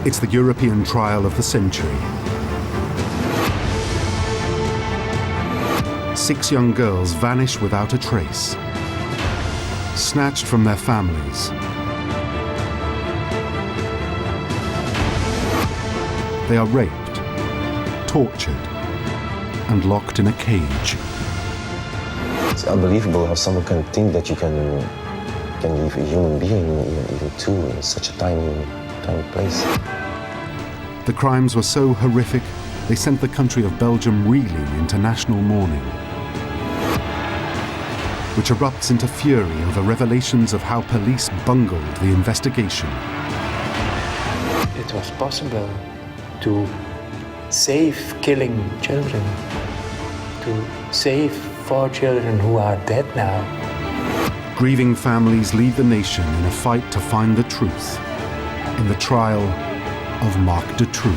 It's the European trial of the century. 6 young girls vanish without a trace, snatched from their families. They are raped, tortured, and locked in a cage. It's unbelievable how someone can think that you can leave a human being, even two, in such a tiny place. The crimes were so horrific, they sent the country of Belgium reeling into national mourning, which erupts into fury over revelations of how police bungled the investigation. It was possible to save killing children, to save 4 children who are dead now. Grieving families lead the nation in a fight to find the truth in the trial of Marc Dutroux.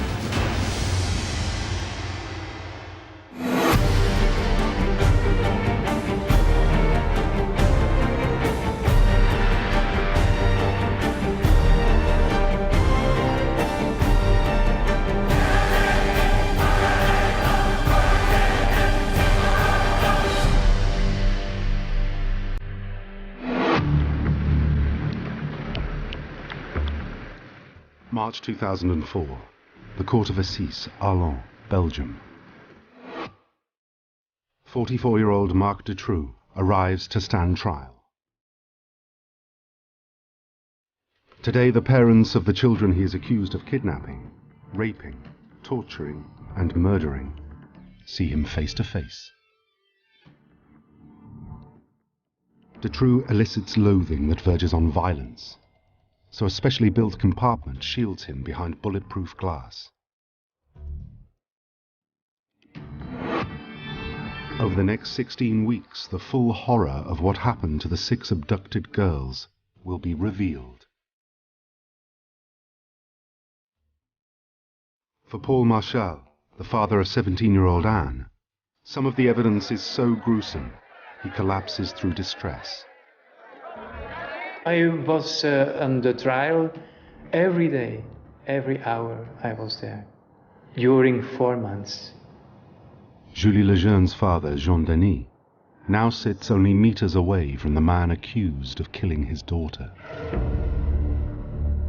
March 2004, the Court of Assize, Arlon, Belgium. 44-year-old Marc Dutroux arrives to stand trial. Today, the parents of the children he is accused of kidnapping, raping, torturing, and murdering see him face to face. Dutroux elicits loathing that verges on violence, so a specially built compartment shields him behind bulletproof glass. Over the next 16 weeks, the full horror of what happened to the 6 abducted girls will be revealed. For Paul Marchal, the father of 17-year-old Anne, some of the evidence is so gruesome, he collapses through distress. I was on the trial every day, every hour I was there, during 4 months. Julie Lejeune's father, Jean-Denis, now sits only meters away from the man accused of killing his daughter.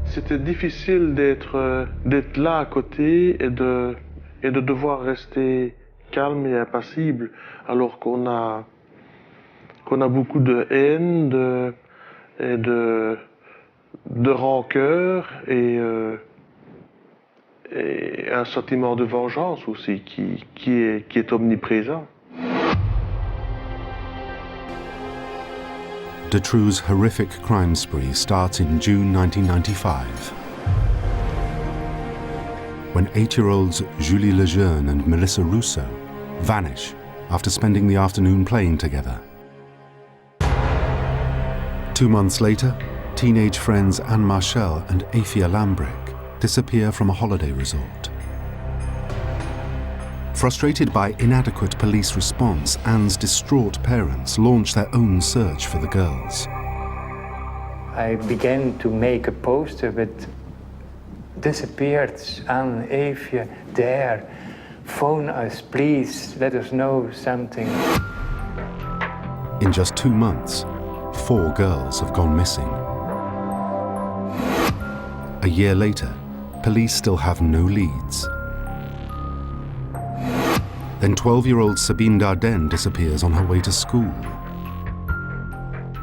C'était difficile d'être là à côté et de devoir rester calme et impassible alors qu'on a beaucoup de haine, et de rancœur et un sentiment de vengeance aussi qui est omniprésent. Dutroux's horrific crime spree starts in June 1995, when 8-year-olds Julie Lejeune and Melissa Rousseau vanish after spending the afternoon playing together. 2 months later, teenage friends Anne Marchal and Afia Lambrek disappear from a holiday resort. Frustrated by inadequate police response, Anne's distraught parents launch their own search for the girls. I began to make a poster with disappeared Anne, Afia, there. Phone us, please, let us know something. In just 2 months, 4 girls have gone missing. A year later, police still have no leads. Then 12-year-old Sabine Dardenne disappears on her way to school.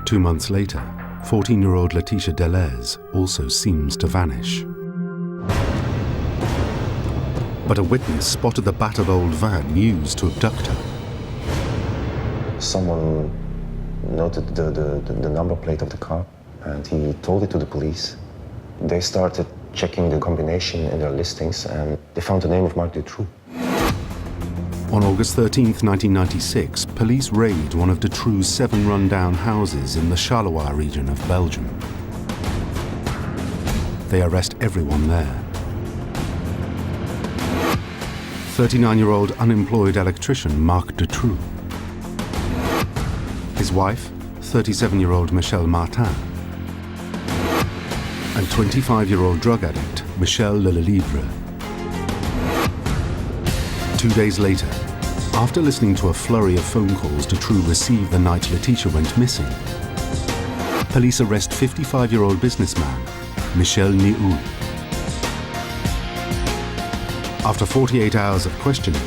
2 months later, 14-year-old Laetitia Deleuze also seems to vanish. But a witness spotted the battered old van used to abduct her. Someone noted the number plate of the car, and he told it to the police. They started checking the combination in their listings, and they found the name of Marc Dutroux. On August 13, 1996, police raid one of Dutroux's 7 rundown houses in the Charleroi region of Belgium. They arrest everyone there. 39-year-old unemployed electrician Marc Dutroux. His wife, 37-year-old Michelle Martin. and 25-year-old drug addict Michel Lelivre. 2 days later, after listening to a flurry of phone calls Dutroux received the night Laetitia went missing, police arrest 55-year-old businessman Michel Nihoul. After 48 hours of questioning,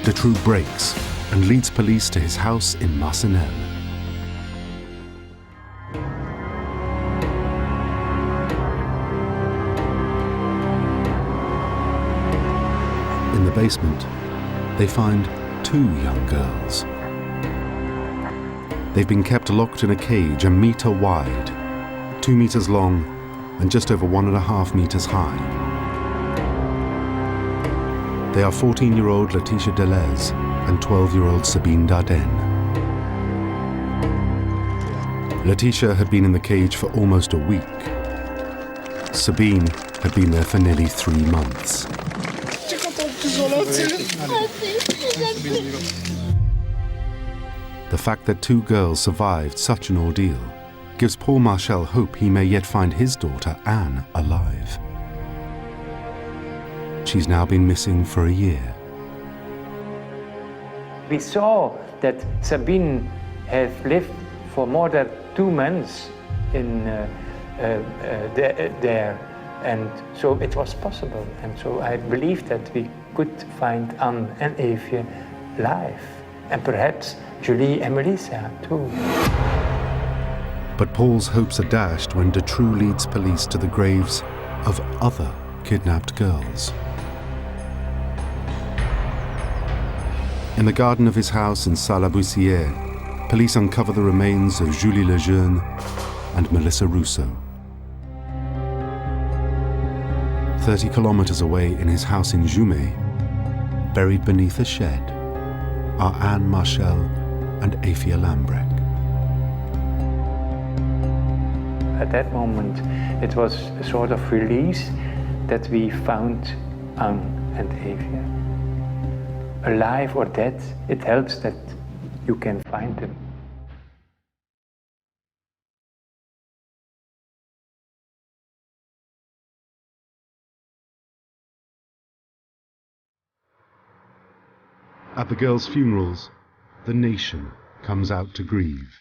Dutroux breaks and leads police to his house in Marcinelle. In the basement, they find 2 young girls. They've been kept locked in a cage 1 meter wide, 2 meters long, and just over 1.5 meters high. They are 14-year-old Laetitia Deleuze and 12-year-old Sabine Dardenne. Laetitia had been in the cage for almost a week. Sabine had been there for nearly 3 months. The fact that 2 girls survived such an ordeal gives Paul Marchal hope he may yet find his daughter Anne alive. She's now been missing for a year. We saw that Sabine had lived for more than 2 months in there, and so it was possible. And so I believed that we could find Anne and Eefje alive, and perhaps Julie and Melissa too. But Paul's hopes are dashed when Dutroux leads police to the graves of other kidnapped girls. In the garden of his house in Salle-la-Buissière, police uncover the remains of Julie Lejeune and Melissa Rousseau. 30 kilometers away in his house in Jumet, buried beneath a shed, are Anne Marchal and Eefje Lambrecht. At that moment, it was a sort of release that we found Anne and Eefje. Alive or dead, it helps that you can find them. At the girls' funerals, the nation comes out to grieve.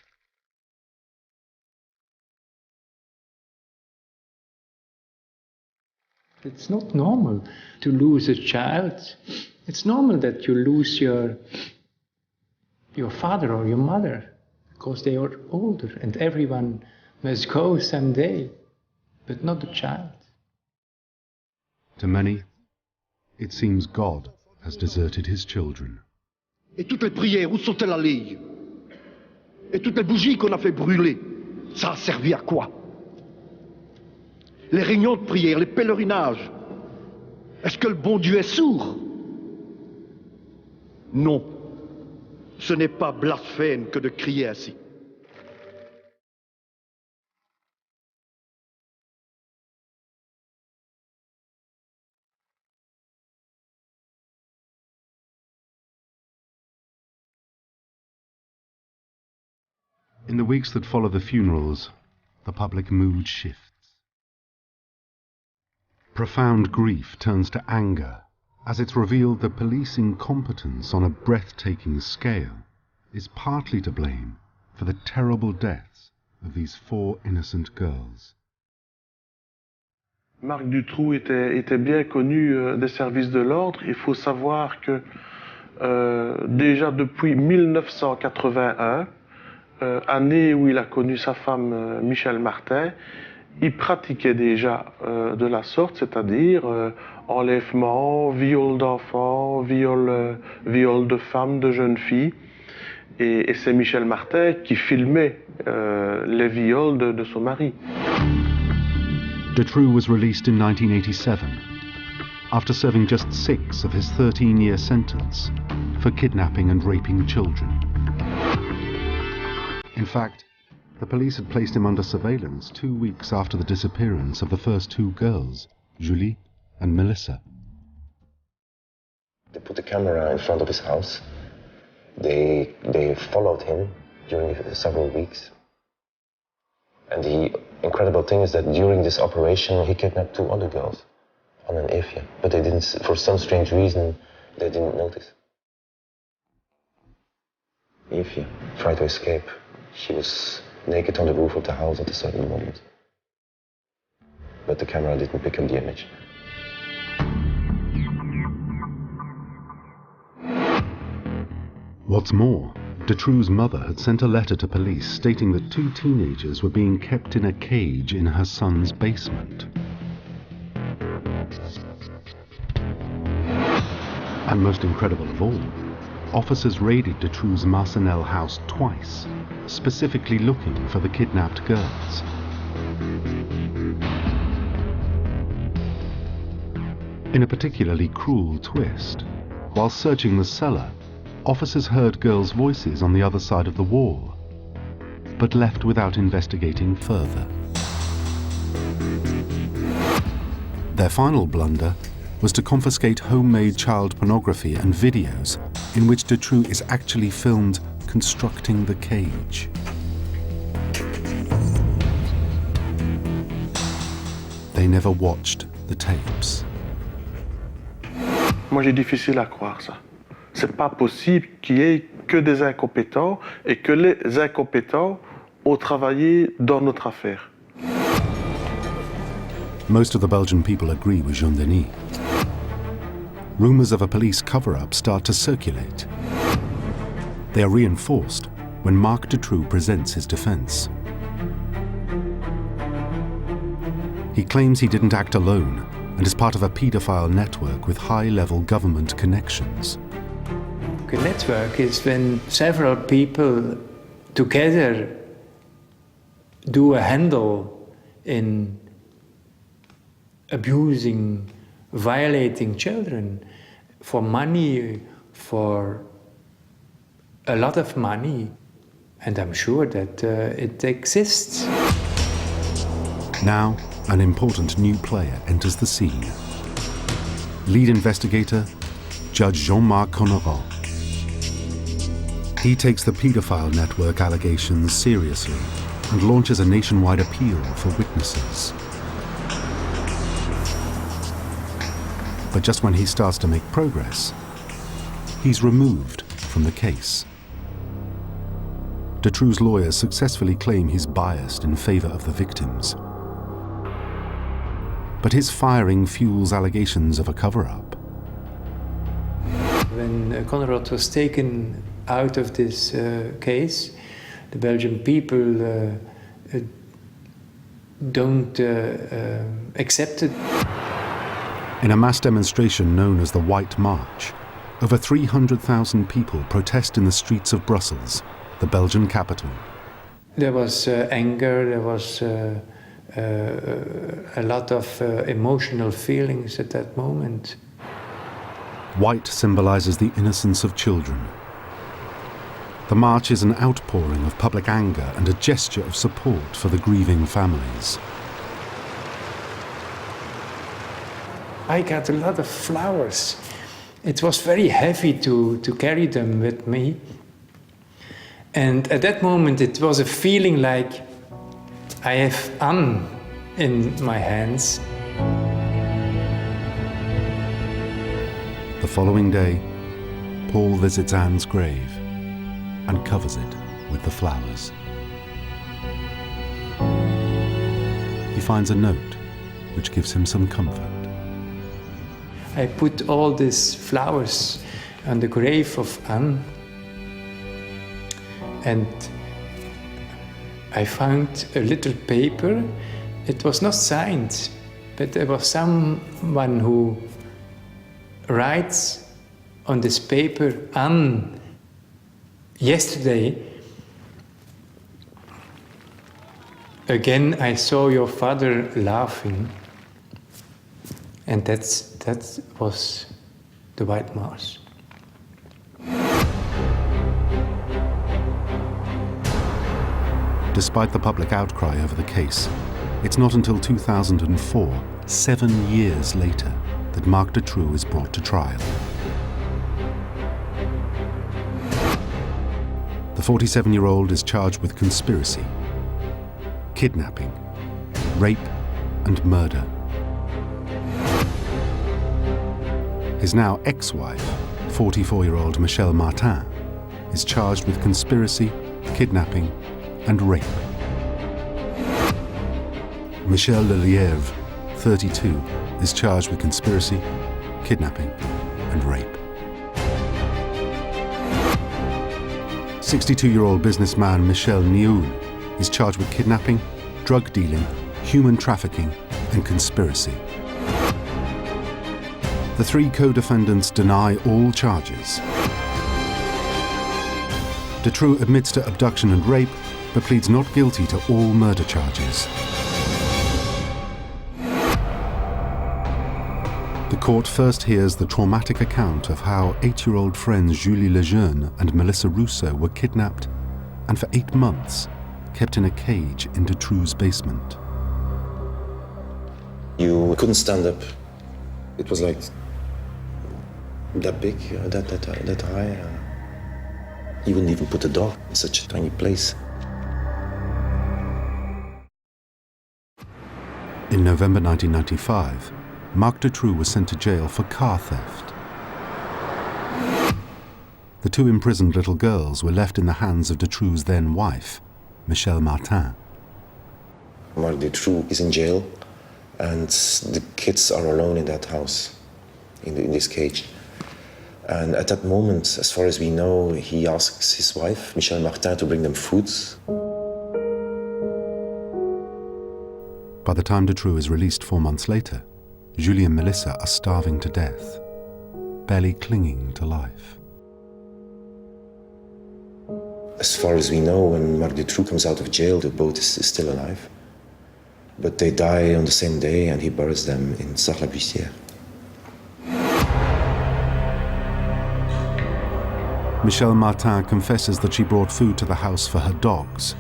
It's not normal to lose a child. It's normal that you lose your father or your mother, because they are older and everyone must go someday, but not the child. To many, it seems God has deserted his children. Et toutes les prières, où sont-elles allées? Et toutes les bougies qu'on a fait brûler, ça a servi à quoi? Les réunions de prière, les pèlerinages, est-ce que le bon Dieu est sourd? Non, ce n'est pas blasphème que de crier ainsi. In the weeks that follow the funerals, the public mood shifts. Profound grief turns to anger as it's revealed that police incompetence on a breathtaking scale is partly to blame for the terrible deaths of these 4 innocent girls. Marc Dutroux était bien connu des services de l'ordre. Il faut savoir que déjà depuis 1981, année où il a connu sa femme Michel Martin, il pratiquait déjà de la sorte, c'est-à-dire enlèvement, viol d'enfants, viol de femmes, de jeunes filles. Et c'est Michel Martin qui filmait les viols de son mari. Dutroux was released in 1987 after serving just 6 of his 13-year sentence for kidnapping and raping children. In fact, the police had placed him under surveillance 2 weeks after the disappearance of the first 2 girls, Julie and Melissa. They put the camera in front of his house. They followed him during several weeks. And he incredible thing is that during this operation, he kidnapped 2 other girls on an Evia, but they didn't, for some strange reason, they didn't notice. Evia tried to escape. She was naked on the roof of the house at a certain moment. But the camera didn't pick up the image. What's more, Dutroux' mother had sent a letter to police stating that 2 teenagers were being kept in a cage in her son's basement. And most incredible of all, officers raided Dutroux' Marcinelle house twice, specifically looking for the kidnapped girls. In a particularly cruel twist, while searching the cellar, officers heard girls' voices on the other side of the wall, but left without investigating further. Their final blunder was to confiscate homemade child pornography and videos in which Dutroux is actually filmed constructing the cage. They never watched the tapes. Moi, j'ai difficile à croire ça. C'est pas possible qu'il y ait que des incompétents et que les incompétents ont travaillé dans notre affaire. Most of the Belgian people agree with Jean-Denis. Rumors of a police cover-up start to circulate. They are reinforced when Marc Dutroux presents his defense. He claims he didn't act alone and is part of a paedophile network with high-level government connections. A network is when several people together do a handle in abusing, violating children for money, for a lot of money. And I'm sure that it exists. Now, an important new player enters the scene. Lead investigator, Judge Jean-Marc Conneron. He takes the paedophile network allegations seriously and launches a nationwide appeal for witnesses. But just when he starts to make progress, he's removed from the case. Dutroux' lawyers successfully claim he's biased in favor of the victims. But his firing fuels allegations of a cover-up. When Conrad was taken out of this case, the Belgian people don't accept it. In a mass demonstration known as the White March, over 300,000 people protest in the streets of Brussels, the Belgian capital. There was anger, there was a lot of emotional feelings at that moment. White symbolizes the innocence of children. The march is an outpouring of public anger and a gesture of support for the grieving families. I got a lot of flowers. It was very heavy to carry them with me. And at that moment it was a feeling like I have Anne in my hands. The following day, Paul visits Anne's grave and covers it with the flowers. He finds a note which gives him some comfort. I put all these flowers on the grave of Anne, and I found a little paper. It was not signed, but there was someone who writes on this paper, Anne, yesterday, again I saw your father laughing. And that was the White March. Despite the public outcry over the case, it's not until 2004, 7 years later, that Marc Dutroux is brought to trial. The 47-year-old is charged with conspiracy, kidnapping, rape and murder. His now ex-wife, 44-year-old Michel Martin, is charged with conspiracy, kidnapping and rape. Michel Lelièvre, 32, is charged with conspiracy, kidnapping and rape. 62-year-old businessman Michel Nioul is charged with kidnapping, drug dealing, human trafficking and conspiracy. The three co-defendants deny all charges. Dutroux admits to abduction and rape, but pleads not guilty to all murder charges. The court first hears the traumatic account of how 8-year-old friends Julie Lejeune and Melissa Rousseau were kidnapped and for 8 months kept in a cage in Dutroux' basement. You couldn't stand up. It was like that big, that high. You wouldn't even put a dog in such a tiny place. In November 1995, Marc Dutroux was sent to jail for car theft. The 2 imprisoned little girls were left in the hands of Dutroux' then wife, Michel Martin. Marc Dutroux is in jail, and the kids are alone in that house, in this cage. And at that moment, as far as we know, he asks his wife, Michel Martin, to bring them food. By the time Dutroux is released 4 months later, Julie and Melissa are starving to death, barely clinging to life. As far as we know, when Marc Dutroux comes out of jail, the boat is still alive. But they die on the same day, and he buries them in Sarre-la-Buissière. Michel Martin confesses that she brought food to the house for her dogs,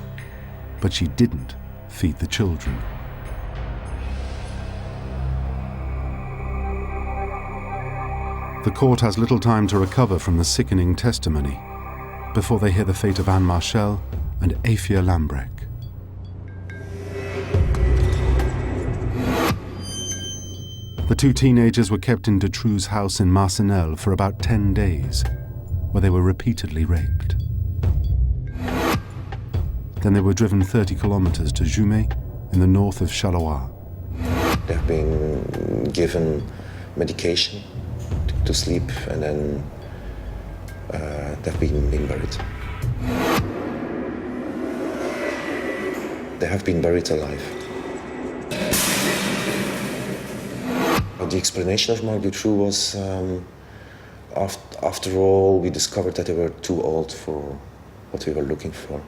but she didn't feed the children. The court has little time to recover from the sickening testimony before they hear the fate of Anne Marchal and Afia Lambrec. The 2 teenagers were kept in Dutroux' house in Marcinelle for about 10 days, where they were repeatedly raped. Then they were driven 30 kilometers to Jumet in the north of Charleroi. They've been given medication to sleep, and then they've been buried. They have been buried alive. The explanation of Marc Dutroux was, after all, we discovered that they were too old for what we were looking for.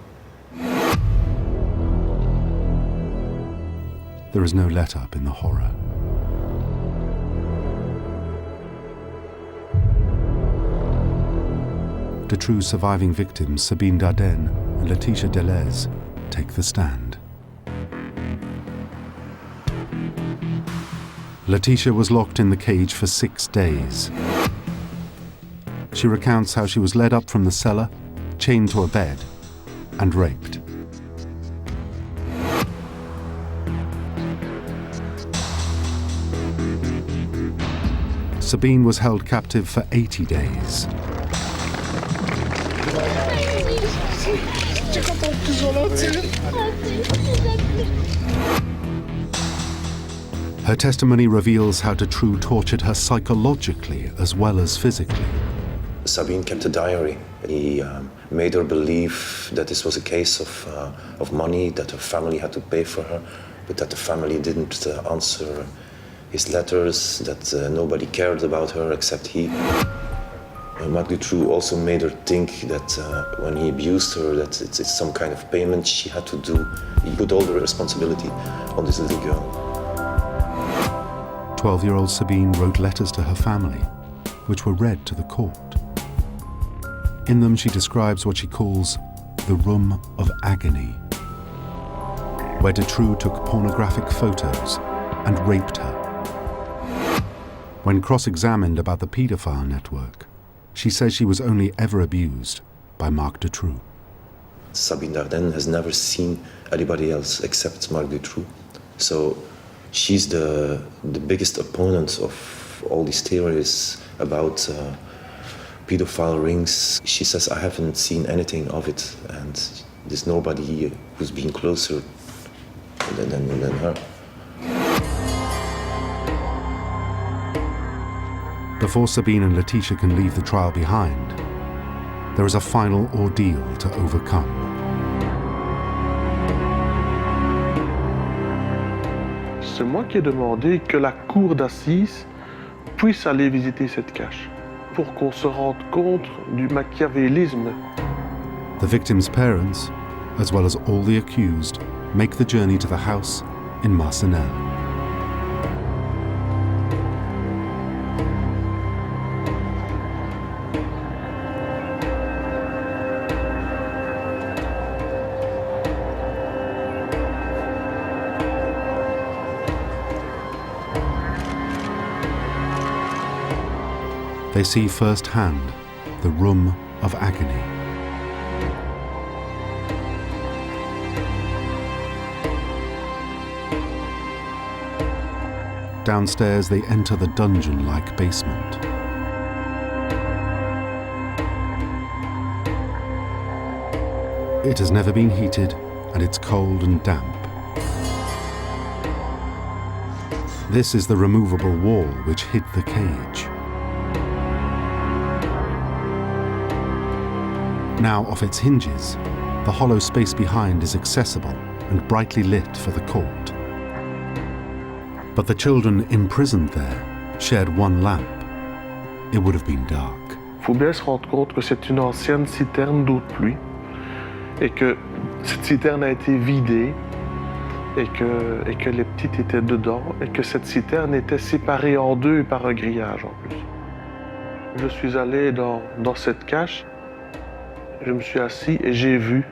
There is no let-up in the horror. Dutroux' surviving victims, Sabine Dardenne and Laetitia Deleuze, take the stand. Laetitia was locked in the cage for 6 days. She recounts how she was led up from the cellar, chained to a bed, and raped. Sabine was held captive for 80 days. Her testimony reveals how Dutroux tortured her psychologically as well as physically. Sabine kept a diary. He made her believe that this was a case of money, that her family had to pay for her, but that the family didn't answer his letters, that nobody cared about her except he. Marc Dutroux also made her think that when he abused her, that it's some kind of payment she had to do. He put all the responsibility on this little girl. 12-year-old Sabine wrote letters to her family, which were read to the court. In them, she describes what she calls the room of agony, where Dutroux took pornographic photos and raped her. When cross-examined about the paedophile network, she says she was only ever abused by Marc Dutroux. Sabine Dardenne has never seen anybody else except Marc Dutroux. So she's the biggest opponent of all these theories about pedophile rings. She says, I haven't seen anything of it, and there's nobody here who's been closer than her. Before Sabine and Letitia can leave the trial behind, there is a final ordeal to overcome. C'est moi qui ai demandé que la cour d'assises puisse aller visiter cette cache pour qu'on se rende compte du machiavélisme. The victims' parents, as well as all the accused, make the journey to the house in Marcinelle. They see firsthand the room of agony. Downstairs, they enter the dungeon-like basement. It has never been heated, and it's cold and damp. This is the removable wall which hid the cage. Now off its hinges, the hollow space behind is accessible and brightly lit for the court. But the children imprisoned there shared one lamp. It would have been dark. Il faut bien se rendre compte que c'est une ancienne citerne d'eau de pluie et que cette citerne a été vidée et que les petites étaient dedans et que cette citerne était séparée en deux par un grillage en plus. Je suis allé dans cette cache, je me suis assis et j'ai vu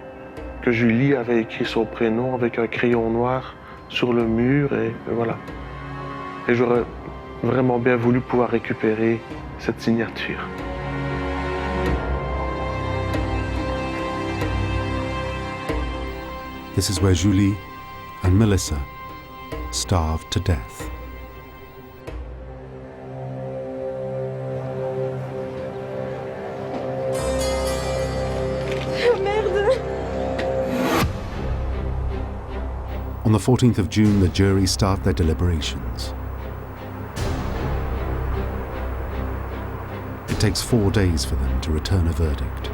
que Julie avait écrit son prénom avec un crayon noir sur le mur et voilà. Et j'aurais vraiment bien voulu pouvoir récupérer cette signature. This is where Julie and Melissa starved to death. On the 14th of June, the jury start their deliberations. It takes 4 days for them to return a verdict.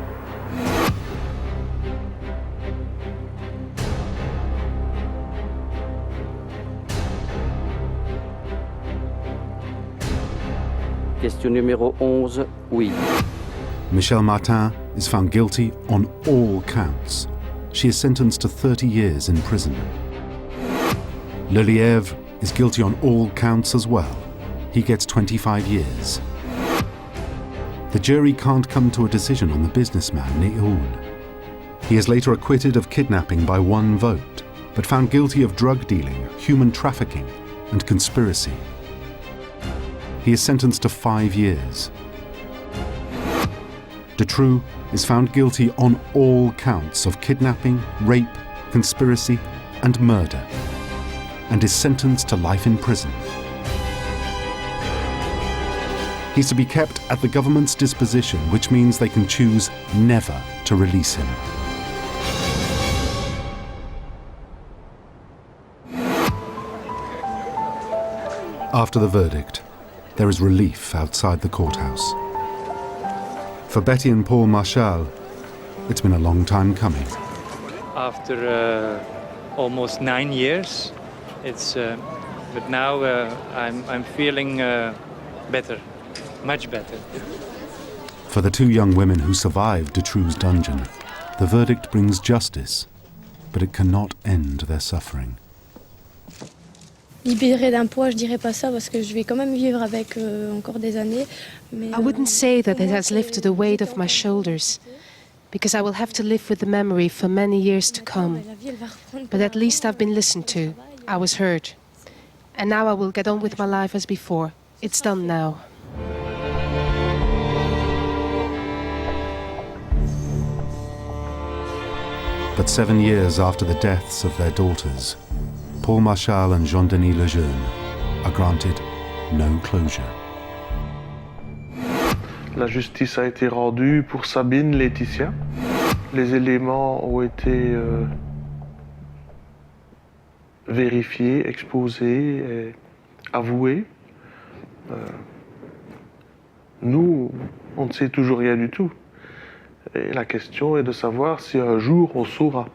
Question numéro 11, oui. Michelle Martin is found guilty on all counts. She is sentenced to 30 years in prison. Lelièvre is guilty on all counts as well. He gets 25 years. The jury can't come to a decision on the businessman Néoul. He is later acquitted of kidnapping by 1 vote, but found guilty of drug dealing, human trafficking, and conspiracy. He is sentenced to 5 years. Dutroux is found guilty on all counts of kidnapping, rape, conspiracy, and murder, and is sentenced to life in prison. He's to be kept at the government's disposition, which means they can choose never to release him. After the verdict, there is relief outside the courthouse. For Betty and Paul Marchal, it's been a long time coming. After almost 9 years, but now I'm feeling better, much better. For the 2 young women who survived Dutroux's dungeon, the verdict brings justice, but it cannot end their suffering. Libérée d'un poids, je dirais pas ça parce que je vais quand même vivre avec encore des années. I wouldn't say that it has lifted the weight off my shoulders, because I will have to live with the memory for many years to come. But at least I've been listened to. I was heard. And now I will get on with my life as before. It's done now. But 7 years after the deaths of their daughters, Paul Marchal and Jean-Denis Lejeune are granted no closure. La justice a été rendue pour Sabine Laetitia. Les éléments ont été vérifiés, exposés et avoués. Nous, on ne sait toujours rien du tout. Et la question est de savoir si un jour on saura.